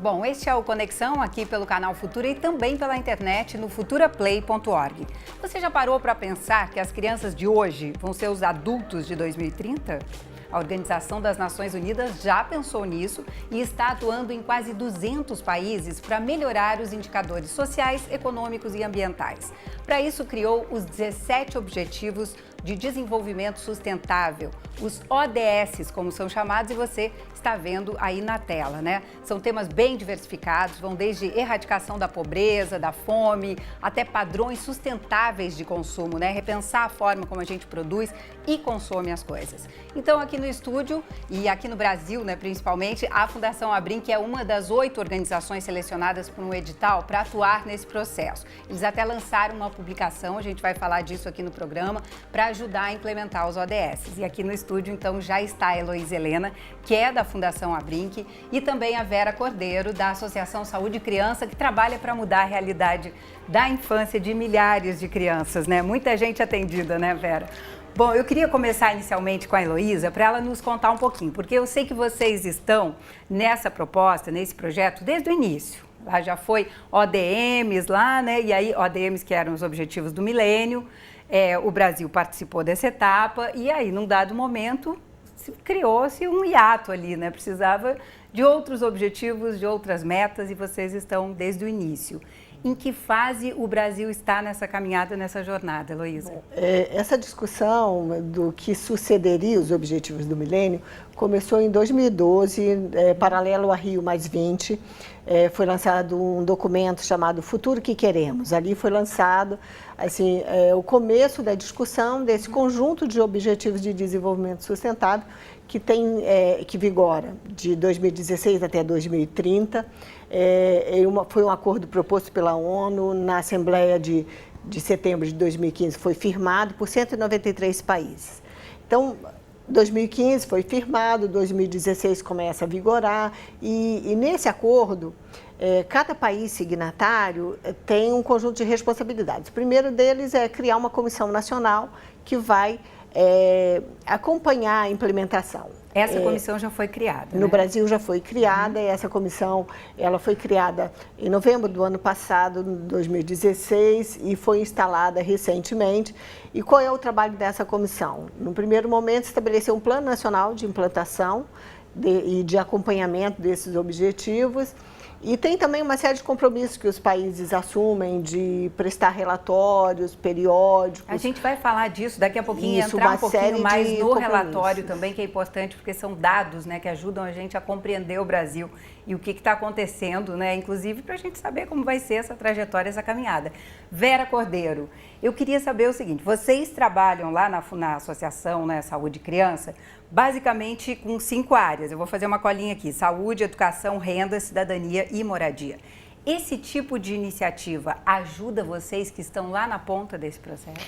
Bom, este é o Conexão aqui pelo canal Futura e também pela internet no futuraplay.org. Você já parou para pensar que as crianças de hoje vão ser os adultos de 2030? A Organização das Nações Unidas já pensou nisso e está atuando em quase 200 países para melhorar os indicadores sociais, econômicos e ambientais. Para isso, criou os 17 Objetivos de Desenvolvimento Sustentável, os ODS, como são chamados, e você está vendo aí na tela, né? São temas bem diversificados, vão desde erradicação da pobreza, da fome, até padrões sustentáveis de consumo, né? Repensar a forma como a gente produz e consome as coisas. Então, aqui no estúdio e aqui no Brasil, né, principalmente, a Fundação Abrinq é uma das 8 organizações selecionadas por um edital para atuar nesse processo. Eles até lançaram uma publicação, a gente vai falar disso aqui no programa, para ajudar a implementar os ODS. E aqui no estúdio, então, já está a Heloísa Helena, que é da Fundação Abrinq, e também a Vera Cordeiro, da Associação Saúde e Criança, que trabalha para mudar a realidade da infância de milhares de crianças, né? Muita gente atendida, né, Vera? Bom, eu queria começar inicialmente com a Heloísa para ela nos contar um pouquinho, porque eu sei que vocês estão nessa proposta, nesse projeto, desde o início. Lá já foi ODMs lá, né? E aí, ODMs que eram os Objetivos do Milênio, o Brasil participou dessa etapa e aí, num dado momento, criou-se um hiato ali, né? Precisava de outros objetivos, de outras metas e vocês estão desde o início. Em que fase o Brasil está nessa caminhada, nessa jornada, Heloísa? Essa discussão do que sucederia os Objetivos do Milênio começou em 2012, paralelo a Rio+20. Foi lançado um documento chamado Futuro que Queremos. Ali foi lançado assim, o começo da discussão desse conjunto de Objetivos de Desenvolvimento Sustentável que vigora de 2016 até 2030. Foi um acordo proposto pela ONU na Assembleia de setembro de 2015, foi firmado por 193 países. Então, 2015 foi firmado, 2016 começa a vigorar e nesse acordo, cada país signatário tem um conjunto de responsabilidades. O primeiro deles é criar uma comissão nacional que vai acompanhar a implementação. Essa comissão já foi criada, No né? Brasil já foi criada, e essa comissão ela foi criada em novembro do ano passado, 2016, e foi instalada recentemente. E qual é o trabalho dessa comissão? No primeiro momento, estabelecer um plano nacional de implantação e de acompanhamento desses objetivos. E tem também uma série de compromissos que os países assumem de prestar relatórios periódicos. A gente vai falar disso daqui a pouquinho, Isso, entrar um pouquinho mais no relatório compromissos. também, que é importante, porque são dados, né, que ajudam a gente a compreender o Brasil e o que está acontecendo, né, inclusive para a gente saber como vai ser essa trajetória, essa caminhada. Vera Cordeiro, eu queria saber o seguinte, vocês trabalham lá na Associação, né, Saúde e Criança, basicamente com 5 áreas. Eu vou fazer uma colinha aqui: saúde, educação, renda, cidadania e moradia. Esse tipo de iniciativa ajuda vocês que estão lá na ponta desse processo?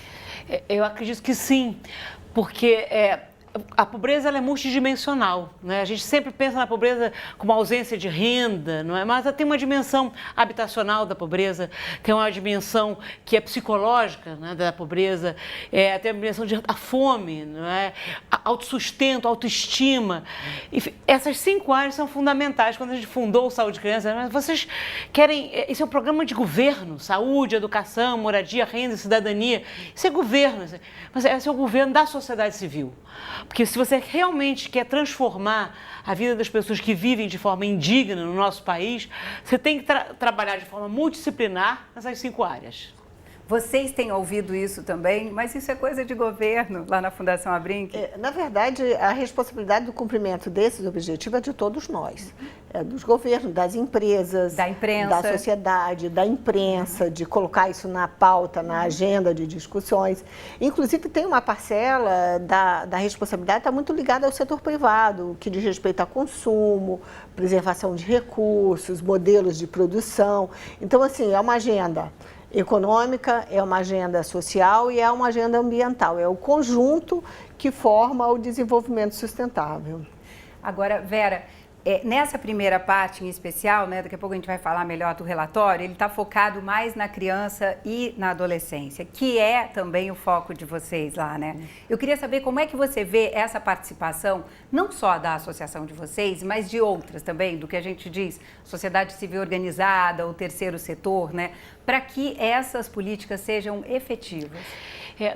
Eu acredito que sim, porque a pobreza ela é multidimensional, né? A gente sempre pensa na pobreza como ausência de renda, não é? Mas ela tem uma dimensão habitacional da pobreza, tem uma dimensão que é psicológica, né, da pobreza, tem a dimensão da fome, não é? Autossustento, autoestima. Enfim, essas 5 áreas são fundamentais. Quando a gente fundou o Saúde e Criança, vocês querem... Isso é um programa de governo, saúde, educação, moradia, renda, cidadania. Isso é governo, mas esse é o governo da sociedade civil. Porque se você realmente quer transformar a vida das pessoas que vivem de forma indigna no nosso país, você tem que trabalhar de forma multidisciplinar nessas 5 áreas. Vocês têm ouvido isso também, mas isso é coisa de governo lá na Fundação Abrinq? Na verdade, a responsabilidade do cumprimento desses objetivos é de todos nós. É dos governos, das empresas, da imprensa, da sociedade, da imprensa, de colocar isso na pauta, na agenda de discussões. Inclusive, tem uma parcela da responsabilidade que está muito ligada ao setor privado, que diz respeito a consumo, preservação de recursos, modelos de produção. Então, assim, é uma agenda econômica, é uma agenda social e é uma agenda ambiental. É o conjunto que forma o desenvolvimento sustentável. Agora, Vera, nessa primeira parte em especial, né, daqui a pouco a gente vai falar melhor do relatório, ele está focado mais na criança e na adolescência, que é também o foco de vocês lá, né? Eu queria saber como é que você vê essa participação, não só da associação de vocês, mas de outras também, do que a gente diz, sociedade civil organizada, o terceiro setor, né, para que essas políticas sejam efetivas.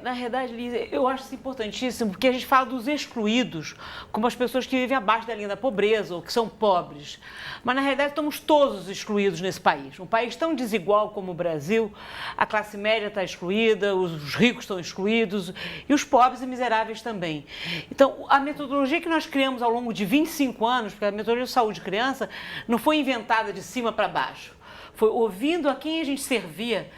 Na verdade, Lígia, eu acho isso importantíssimo, porque a gente fala dos excluídos como as pessoas que vivem abaixo da linha da pobreza ou que são pobres. Mas, na realidade, estamos todos excluídos nesse país. Um país tão desigual como o Brasil, a classe média está excluída, os ricos estão excluídos e os pobres e miseráveis também. Então, a metodologia que nós criamos ao longo de 25 anos, porque a metodologia de saúde de criança não foi inventada de cima para baixo, foi ouvindo a quem a gente servia,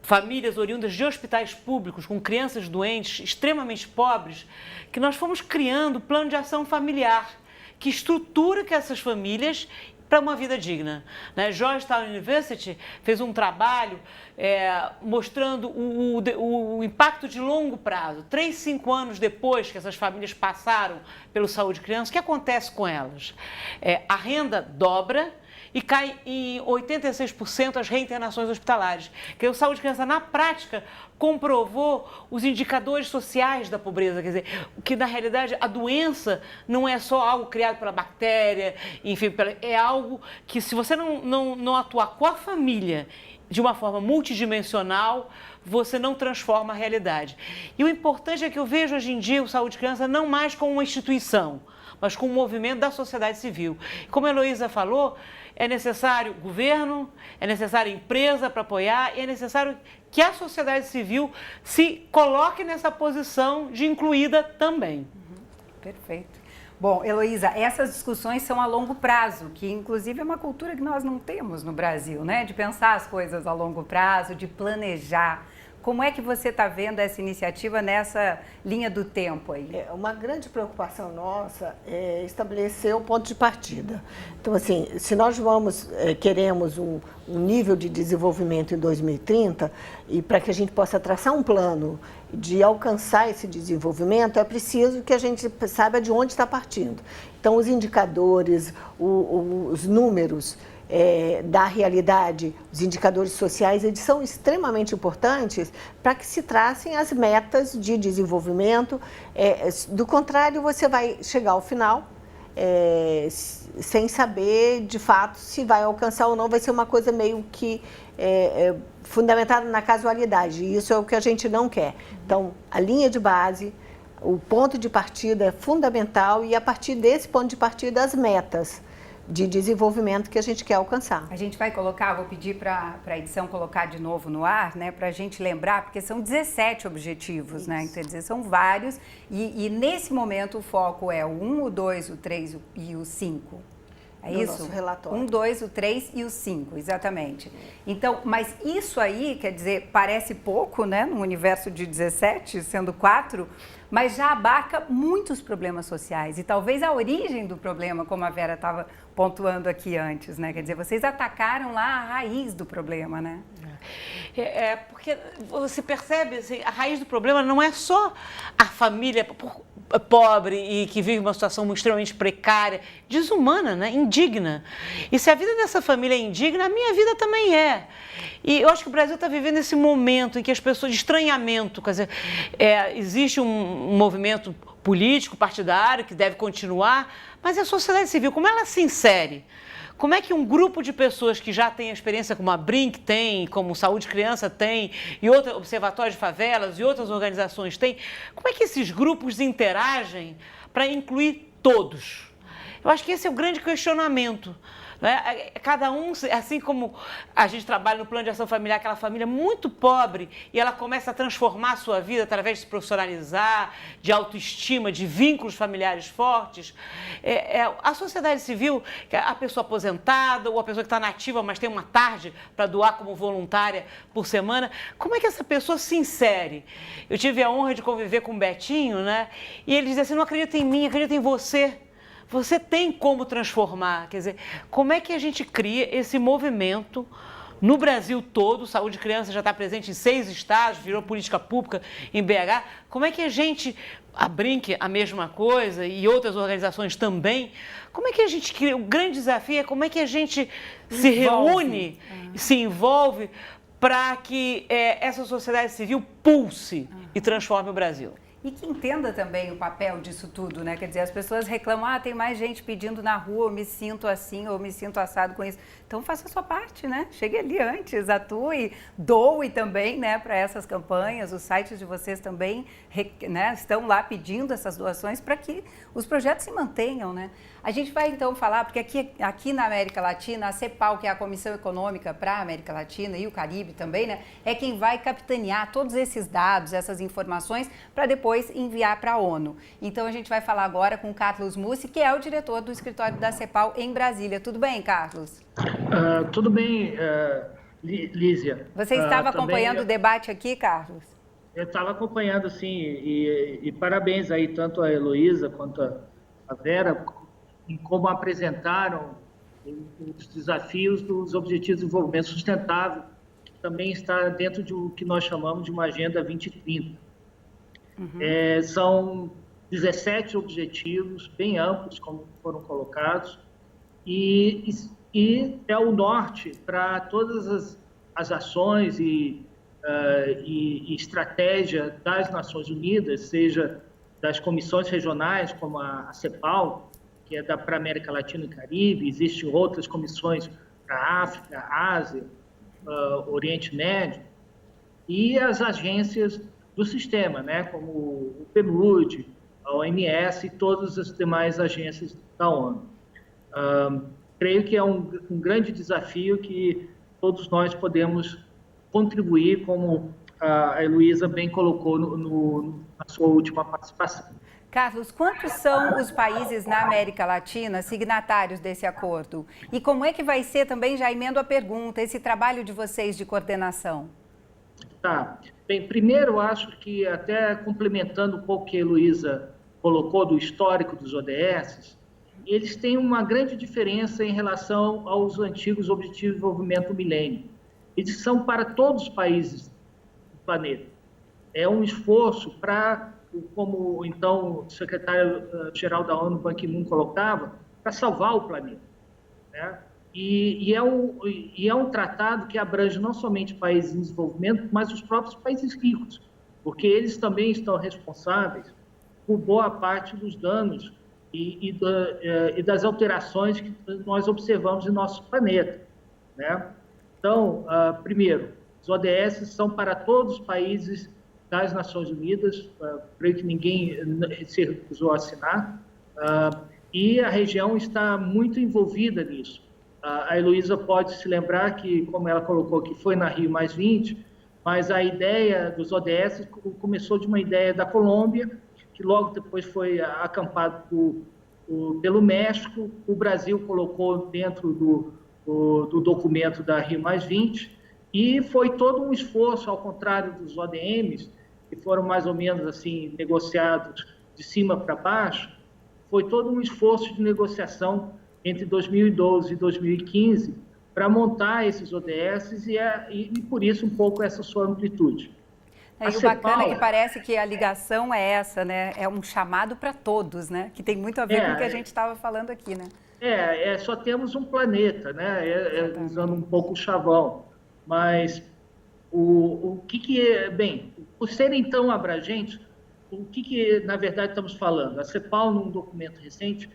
famílias oriundas de hospitais públicos com crianças doentes, extremamente pobres, que nós fomos criando plano de ação familiar, que estrutura que essas famílias para uma vida digna. Georgetown University fez um trabalho mostrando o impacto de longo prazo. 3, 5 anos depois que essas famílias passaram pelo Saúde Criança, o que acontece com elas? A renda dobra e cai em 86% as reinternações hospitalares. Que o Saúde Criança, na prática, comprovou os indicadores sociais da pobreza, quer dizer, que na realidade a doença não é só algo criado pela bactéria, enfim, é algo que se você não atuar com a família de uma forma multidimensional, você não transforma a realidade. E o importante é que eu vejo hoje em dia o Saúde Criança não mais como uma instituição, mas com um movimento da sociedade civil. Como a Heloísa falou, é necessário governo, é necessário empresa para apoiar e é necessário que a sociedade civil se coloque nessa posição de incluída também. Perfeito. Bom, Heloísa, essas discussões são a longo prazo, que inclusive é uma cultura que nós não temos no Brasil, né? De pensar as coisas a longo prazo, de planejar. Como é que você está vendo essa iniciativa nessa linha do tempo aí? Uma grande preocupação nossa é estabelecer o ponto de partida. Então, assim, se nós queremos um nível de desenvolvimento em 2030 e para que a gente possa traçar um plano de alcançar esse desenvolvimento, é preciso que a gente saiba de onde está partindo. Então, os indicadores, os números da realidade, os indicadores sociais, eles são extremamente importantes para que se tracem as metas de desenvolvimento. Do contrário, você vai chegar ao final sem saber, de fato, se vai alcançar ou não. Vai ser uma coisa meio que fundamentada na casualidade, e isso é o que a gente não quer. Então, a linha de base, o ponto de partida é fundamental e, a partir desse ponto de partida, as metas de desenvolvimento que a gente quer alcançar. A gente vai colocar, vou pedir para a edição colocar de novo no ar, né, para a gente lembrar, porque são 17 objetivos, né, quer dizer, são vários, e nesse momento o foco é o 1, o 2, o 3 e o 5. É no isso? Nosso relatório. 1, 2, o 3 e o 5, exatamente. Então, mas isso aí, quer dizer, parece pouco, né, num universo de 17, sendo 4, mas já abarca muitos problemas sociais e talvez a origem do problema, como a Vera estava pontuando aqui antes, né? Quer dizer, vocês atacaram lá a raiz do problema, né? Porque você percebe, assim, a raiz do problema não é só a família pobre e que vive uma situação extremamente precária, desumana, né? Indigna. E se a vida dessa família é indigna, a minha vida também é. E eu acho que o Brasil está vivendo esse momento em que as pessoas, de estranhamento, quer dizer, existe um movimento político, partidário, que deve continuar, mas a sociedade civil, como ela se insere? Como é que um grupo de pessoas que já tem a experiência como a Brinc tem, como Saúde Criança tem, e outro Observatório de Favelas e outras organizações têm, como é que esses grupos interagem para incluir todos? Eu acho que esse é o grande questionamento. Né? Cada um, assim como a gente trabalha no plano de ação familiar, aquela família muito pobre, e ela começa a transformar a sua vida através de se profissionalizar, de autoestima, de vínculos familiares fortes, a sociedade civil, a pessoa aposentada ou a pessoa que está nativa, mas tem uma tarde para doar como voluntária por semana, como é que essa pessoa se insere? Eu tive a honra de conviver com o Betinho, né? E ele dizia assim, não acredita em mim, acredita em você. Você tem como transformar, quer dizer, como é que a gente cria esse movimento no Brasil todo. Saúde de criança já está presente em 6 estados, virou política pública em BH. Como é que a gente, a Brinc a mesma coisa e outras organizações também, como é que a gente cria? O grande desafio é como é que a gente se reúne, se envolve para que essa sociedade civil pulse e transforme o Brasil. E que entenda também o papel disso tudo, né? Quer dizer, as pessoas reclamam, tem mais gente pedindo na rua, eu me sinto assim, ou me sinto assado com isso. Então faça a sua parte, né? Chegue ali antes, atue, doe também, né, para essas campanhas. Os sites de vocês também, né, estão lá pedindo essas doações para que os projetos se mantenham, né? A gente vai então falar, porque aqui na América Latina, a CEPAL, que é a Comissão Econômica para a América Latina e o Caribe também, né, é quem vai capitanear todos esses dados, essas informações, para depois enviar para a ONU. Então a gente vai falar agora com o Carlos Mussi, que é o diretor do escritório da CEPAL em Brasília. Tudo bem, Carlos? Tudo bem, Lízia. Você estava acompanhando o debate aqui, Carlos? Eu estava acompanhando, sim, e parabéns aí tanto a Heloísa quanto a Vera em como apresentaram os desafios dos Objetivos de Desenvolvimento Sustentável, que também está dentro de o que nós chamamos de uma Agenda 2030. São 17 objetivos bem amplos, como foram colocados, e é o norte para todas as ações e estratégia das Nações Unidas, seja das comissões regionais, como a CEPAL, que é para a América Latina e Caribe, existem outras comissões para a África, Ásia, Oriente Médio, e as agências do sistema, né, como o PNUD, a OMS e todas as demais agências da ONU. Creio que é um grande desafio que todos nós podemos contribuir, como a Heloísa bem colocou na sua última participação. Carlos, quantos são os países na América Latina signatários desse acordo? E como é que vai ser, também já emendo a pergunta, esse trabalho de vocês de coordenação? Tá. Bem, primeiro, acho que até complementando um pouco o que a Heloísa colocou do histórico dos ODS, eles têm uma grande diferença em relação aos antigos Objetivos de Desenvolvimento do Milênio. Eles são para todos os países do planeta. É um esforço para, como então o secretário-geral da ONU, Ban Ki-moon, colocava, para salvar o planeta, né? E é um tratado que abrange não somente países em desenvolvimento, mas os próprios países ricos, porque eles também estão responsáveis por boa parte dos danos e das alterações que nós observamos em nosso planeta, né? Então, primeiro, os ODS são para todos os países das Nações Unidas, creio que ninguém se recusou a assinar, e a região está muito envolvida nisso. A Heloísa pode se lembrar que, como ela colocou, que foi na Rio+20, mas a ideia dos ODS começou de uma ideia da Colômbia, que logo depois foi acampado pelo México. O Brasil colocou dentro do documento da Rio+20, e foi todo um esforço, ao contrário dos ODMs, que foram mais ou menos assim negociados de cima para baixo, foi todo um esforço de negociação entre 2012 e 2015 para montar esses ODS e por isso um pouco essa sua amplitude. E o bacana é que parece que a ligação é essa, né? É um chamado para todos, né? Que tem muito a ver com o que a gente estava falando aqui, né? Só temos um planeta, né? Usando um pouco o chavão. Mas o que é... Bem, por serem tão abrangentes, o que na verdade estamos falando? A CEPAL, num documento recente,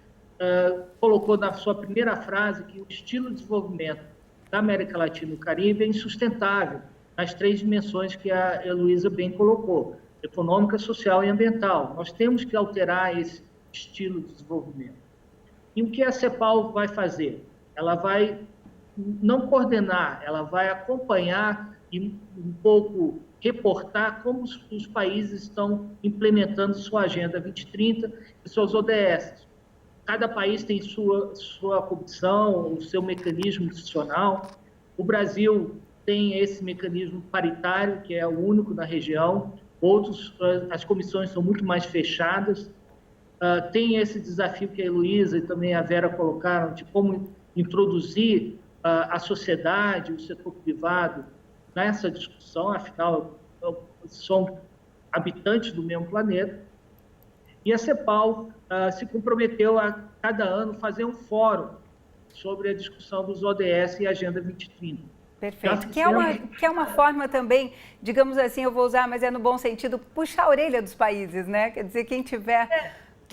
colocou na sua primeira frase que o estilo de desenvolvimento da América Latina e do Caribe é insustentável nas 3 dimensões que a Heloísa bem colocou, econômica, social e ambiental. Nós temos que alterar esse estilo de desenvolvimento. E o que a CEPAL vai fazer? Ela vai não coordenar, ela vai acompanhar e um pouco reportar como os países estão implementando sua Agenda 2030 e seus ODS. Cada país tem sua comissão, o seu mecanismo institucional. O Brasil tem esse mecanismo paritário, que é o único na região. As comissões são muito mais fechadas. Tem esse desafio que a Heloísa e também a Vera colocaram, de como introduzir a sociedade, o setor privado nessa discussão, afinal, são habitantes do mesmo planeta. E a CEPAL se comprometeu a, cada ano, fazer um fórum sobre a discussão dos ODS e Agenda 2030. Perfeito. Que é uma forma também, digamos assim, eu vou usar, mas é no bom sentido, puxar a orelha dos países, né? Quer dizer, quem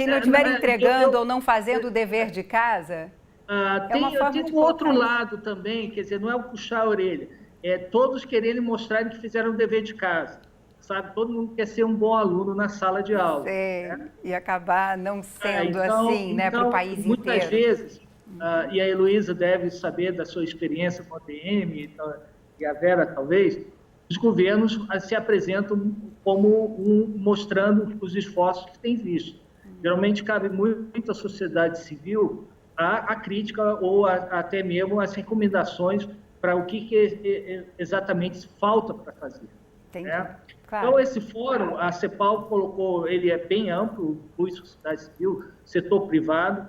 não estiver entregando ou não fazendo o dever de casa, tem um outro lado também, quer dizer, não é o puxar a orelha, é todos quererem mostrarem que fizeram o dever de casa. Sabe? Todo mundo quer ser um bom aluno na sala de aula. Né? E acabar não sendo assim, né, para o país inteiro. Muitas vezes, e a Heloísa deve saber da sua experiência com a ODM, e a Vera talvez, os governos se apresentam como mostrando os esforços que têm visto. Geralmente cabe muito à sociedade civil a crítica ou até mesmo as recomendações para o que exatamente falta para fazer. Entendi. Né? Claro. Então, esse fórum, a CEPAL colocou, ele é bem amplo, inclui sociedade civil, setor privado,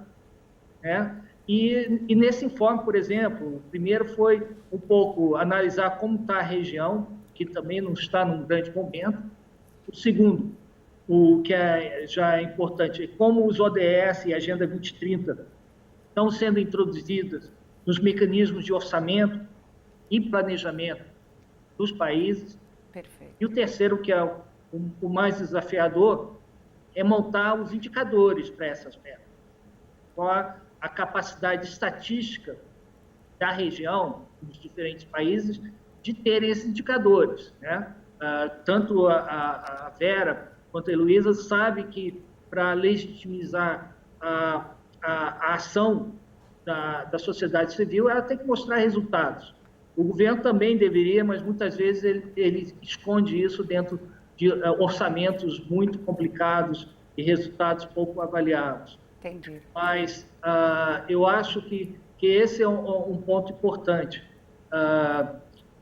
né? E nesse informe, por exemplo, o primeiro foi um pouco analisar como está a região, que também não está num grande momento. O segundo, o que já é importante, é como os ODS e a Agenda 2030 estão sendo introduzidas nos mecanismos de orçamento e planejamento dos países. Perfeito. E o terceiro, que é o mais desafiador, é montar os indicadores para essas metas. Qual a capacidade estatística da região, dos diferentes países, de terem esses indicadores. Né? Tanto a Vera quanto a Heloísa sabe que, para legitimizar a ação da sociedade civil, ela tem que mostrar resultados. O governo também deveria, mas muitas vezes ele esconde isso dentro de orçamentos muito complicados e resultados pouco avaliados. Entendi. Mas eu acho que esse é um ponto importante.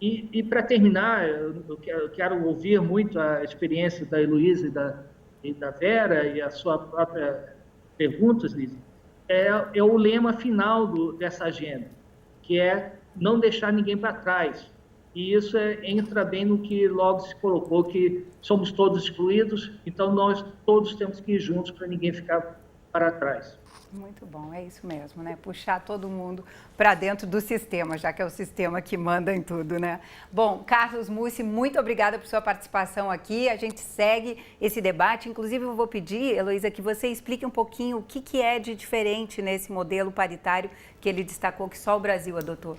E para terminar, eu quero ouvir muito a experiência da Heloísa e da Vera e a sua própria pergunta, Lisa. É o lema final dessa agenda, que é não deixar ninguém para trás. E isso entra bem no que logo se colocou, que somos todos excluídos, então nós todos temos que ir juntos para ninguém ficar para trás. Muito bom, é isso mesmo, né? Puxar todo mundo para dentro do sistema, já que é o sistema que manda em tudo, né? Bom, Carlos Mussi, muito obrigada por sua participação aqui. A gente segue esse debate. Inclusive, eu vou pedir, Heloísa, que você explique um pouquinho o que é de diferente nesse modelo paritário que ele destacou que só o Brasil adotou.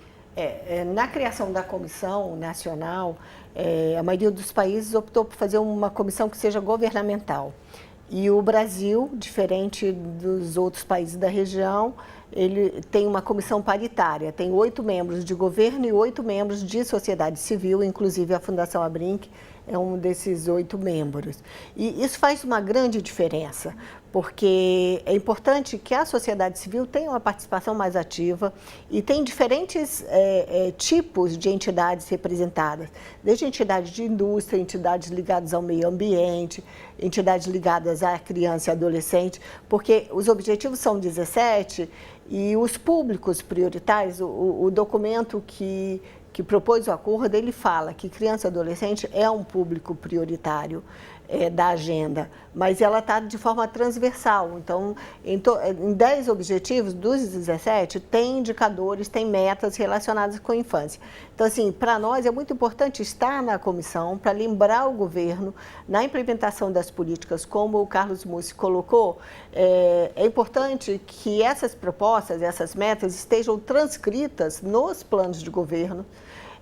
Na criação da comissão nacional, a maioria dos países optou por fazer uma comissão que seja governamental. E o Brasil, diferente dos outros países da região, ele tem uma comissão paritária, tem 8 membros de governo e 8 membros de sociedade civil, inclusive a Fundação Abrinq é um desses 8 membros. E isso faz uma grande diferença, porque é importante que a sociedade civil tenha uma participação mais ativa e tem diferentes tipos de entidades representadas, desde entidades de indústria, entidades ligadas ao meio ambiente, entidades ligadas à criança e adolescente, porque os objetivos são 17 e os públicos prioritários, o documento que propôs o acordo, ele fala que criança e adolescente é um público prioritário da agenda, mas ela está de forma transversal. Então, em 10 objetivos dos 17, tem indicadores, tem metas relacionadas com a infância. Então, assim, para nós é muito importante estar na comissão para lembrar o governo na implementação das políticas, como o Carlos Mussi colocou. É importante que essas propostas, essas metas estejam transcritas nos planos de governo,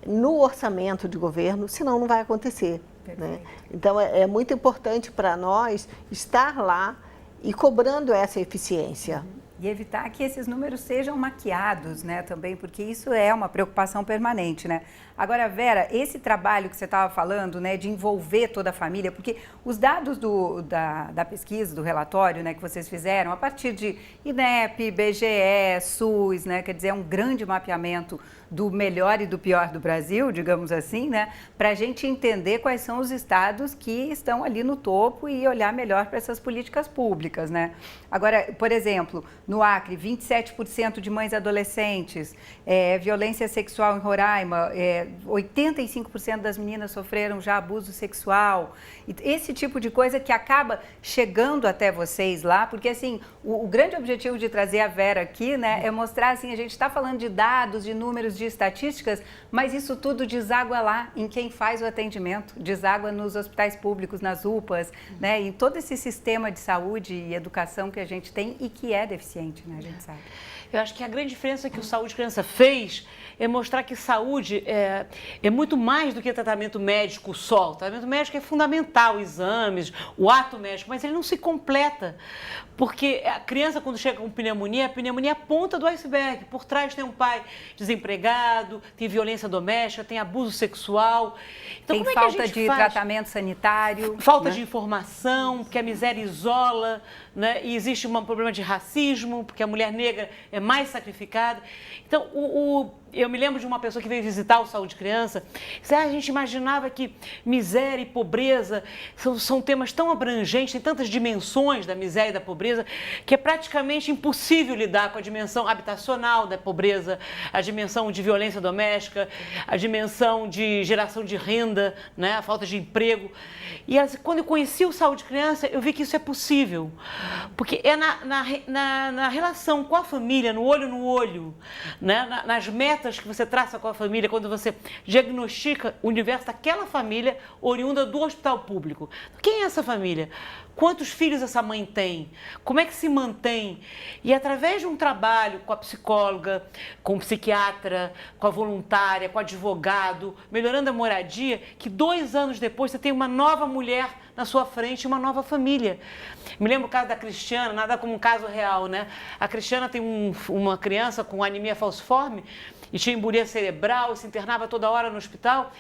no orçamento de governo, senão não vai acontecer. Né? Então, é muito importante para nós estar lá e cobrando essa eficiência. E evitar que esses números sejam maquiados, né, também, porque isso é uma preocupação permanente, né? Agora, Vera, esse trabalho que você estava falando, né, de envolver toda a família, porque os dados da pesquisa, do relatório, né, que vocês fizeram, a partir de INEP, IBGE, SUS, né, quer dizer, é um grande mapeamento do melhor e do pior do Brasil, digamos assim, né, para a gente entender quais são os estados que estão ali no topo e olhar melhor para essas políticas públicas, né? Agora, por exemplo, No Acre, 27% de mães adolescentes. Violência sexual em Roraima, 85% das meninas sofreram já abuso sexual. Esse tipo de coisa que acaba chegando até vocês lá, porque assim, o grande objetivo de trazer a Vera aqui, né, é mostrar assim, a gente está falando de dados, de números, de estatísticas, mas isso tudo deságua lá em quem faz o atendimento, deságua nos hospitais públicos, nas UPAs, né, em todo esse sistema de saúde e educação que a gente tem e que é deficiente, né, a gente sabe. Eu acho que a grande diferença que o Saúde Criança fez é mostrar que saúde é muito mais do que tratamento médico só. O tratamento médico é fundamental, exames, o ato médico, mas ele não se completa. Porque a criança, quando chega com pneumonia, a pneumonia é a ponta do iceberg. Por trás tem um pai desempregado, tem violência doméstica, tem abuso sexual. Então, tem como falta é que a gente de faz? Tratamento sanitário. Falta, né? de informação, porque a miséria isola, né? E existe um problema de racismo, porque a mulher negra é mais sacrificada. Então, eu me lembro de uma pessoa que veio visitar o Saúde Criança, disse, a gente imaginava que miséria e pobreza são temas tão abrangentes, tem tantas dimensões da miséria e da pobreza, que é praticamente impossível lidar com a dimensão habitacional da pobreza, a dimensão de violência doméstica, a dimensão de geração de renda, né, a falta de emprego. E quando eu conheci o Saúde Criança, eu vi que isso é possível, porque é na relação com a família, no olho, né, nas metas que você traça com a família, quando você diagnostica o universo daquela família oriunda do hospital público. Quem é essa família? Quantos filhos essa mãe tem? Como é que se mantém? E através de um trabalho com a psicóloga, com o psiquiatra, com a voluntária, com o advogado, melhorando a moradia, que 2 anos depois você tem uma nova mulher na sua frente, uma nova família. Me lembro o caso da Cristiana, nada como um caso real, né? A Cristiana tem uma criança com anemia falciforme e tinha embolia cerebral, se internava toda hora no hospital.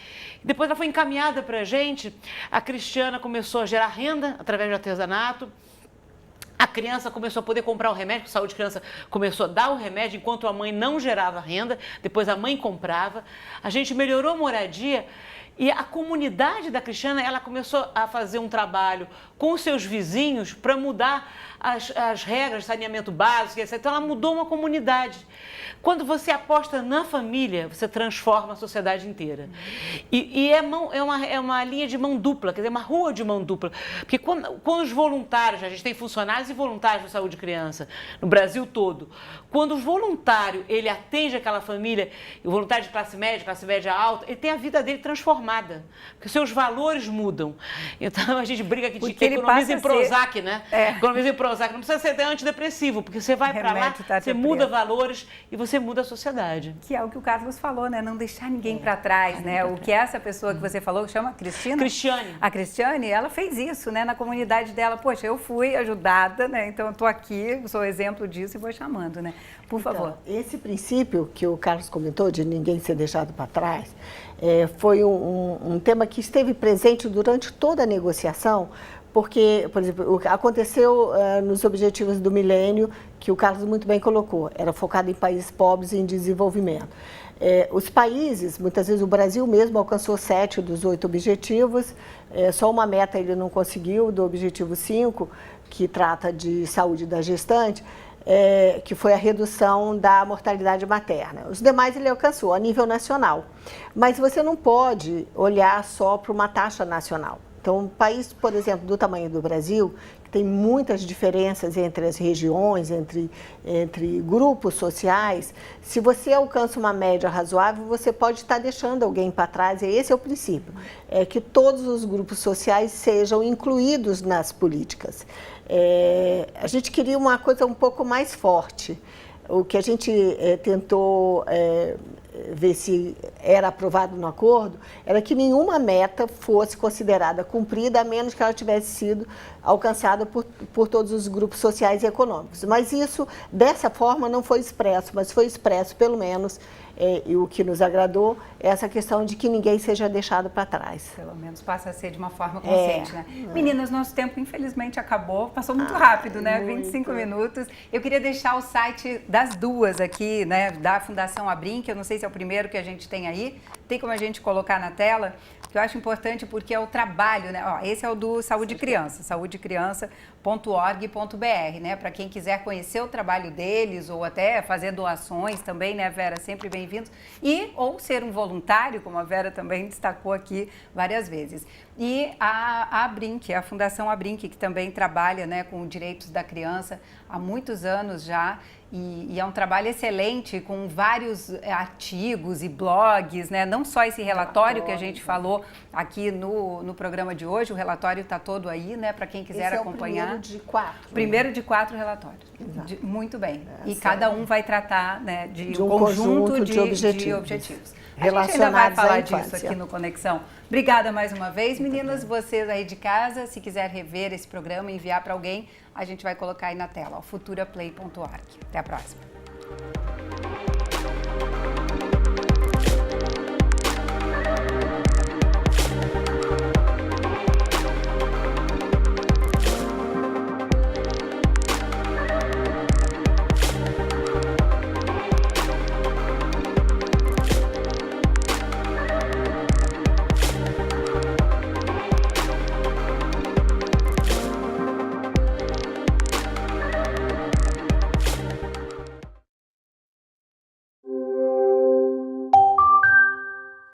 Depois ela foi encaminhada para a gente. A Cristiana começou a gerar renda através do artesanato. A criança começou a poder comprar o remédio, a Saúde Criança começou a dar o remédio enquanto a mãe não gerava renda, depois a mãe comprava. A gente melhorou a moradia. E a comunidade da Cristiana, ela começou a fazer um trabalho com os seus vizinhos para mudar as regras de saneamento básico, etc. Então, ela mudou uma comunidade. Quando você aposta na família, você transforma a sociedade inteira. E é uma linha de mão dupla, quer dizer, uma rua de mão dupla. Porque quando os voluntários, a gente tem funcionários e voluntários de Saúde Criança, no Brasil todo, quando o voluntário, ele atende aquela família, o voluntário de classe média alta, ele tem a vida dele transformada, porque seus valores mudam. Então, a gente briga aqui de que economiza em Prozac, né? Economiza em Prozac, não precisa ser antidepressivo, porque você vai para lá, você muda valores e você muda a sociedade. Que é o que o Carlos falou, né? Não deixar ninguém para trás, né? O que essa pessoa que você falou, que chama Cristina? Cristiane. A Cristiane, ela fez isso, né? Na comunidade dela. Poxa, eu fui ajudada, né? Então, eu estou aqui, sou exemplo disso e vou chamando, né? Por favor. Esse princípio que o Carlos comentou, de ninguém ser deixado para trás, foi um tema que esteve presente durante toda a negociação, porque, por exemplo, aconteceu nos Objetivos do Milênio, que o Carlos muito bem colocou, era focado em países pobres e em desenvolvimento. Os países, muitas vezes o Brasil mesmo alcançou 7 dos 8 objetivos, só uma meta ele não conseguiu, do objetivo 5, que trata de saúde da gestante, que foi a redução da mortalidade materna. Os demais ele alcançou a nível nacional. Mas você não pode olhar só para uma taxa nacional. Então, um país, por exemplo, do tamanho do Brasil, que tem muitas diferenças entre as regiões, entre grupos sociais, se você alcança uma média razoável, você pode estar deixando alguém para trás, e esse é o princípio, é que todos os grupos sociais sejam incluídos nas políticas. A gente queria uma coisa um pouco mais forte. O que a gente tentou ver se era aprovado no acordo, era que nenhuma meta fosse considerada cumprida, a menos que ela tivesse sido alcançada por todos os grupos sociais e econômicos. Mas isso, dessa forma, não foi expresso, mas foi expresso, pelo menos, e o que nos agradou é essa questão de que ninguém seja deixado para trás. Pelo menos passa a ser de uma forma consciente, né? Meninas, nosso tempo infelizmente acabou, passou muito rápido, né? Muito. 25 minutos. Eu queria deixar o site das duas aqui, né? Da Fundação Abrinq, eu não sei se é o primeiro que a gente tem aí, tem como a gente colocar na tela, que eu acho importante porque é o trabalho, né? Ó, esse é o do Saúde Criança, saudecriança.org.br, né? Para quem quiser conhecer o trabalho deles ou até fazer doações também, né, Vera? Sempre bem-vindos. E ou ser um voluntário, como a Vera também destacou aqui várias vezes. E a Abrinq, a Fundação Abrinq, que também trabalha, né, com direitos da criança há muitos anos já. E é um trabalho excelente, com vários artigos e blogs, né? Não só esse relatório que a gente falou aqui no programa de hoje, o relatório está todo aí, né? Para quem quiser acompanhar. É o primeiro de 4. Primeiro de 4 relatórios. Muito bem. E cada um vai tratar, né, de um conjunto de objetivos. A gente ainda vai falar disso aqui no Conexão. Obrigada mais uma vez, meninas. Vocês aí de casa, se quiser rever esse programa e enviar para alguém, a gente vai colocar aí na tela, futuraplay.org. Até a próxima.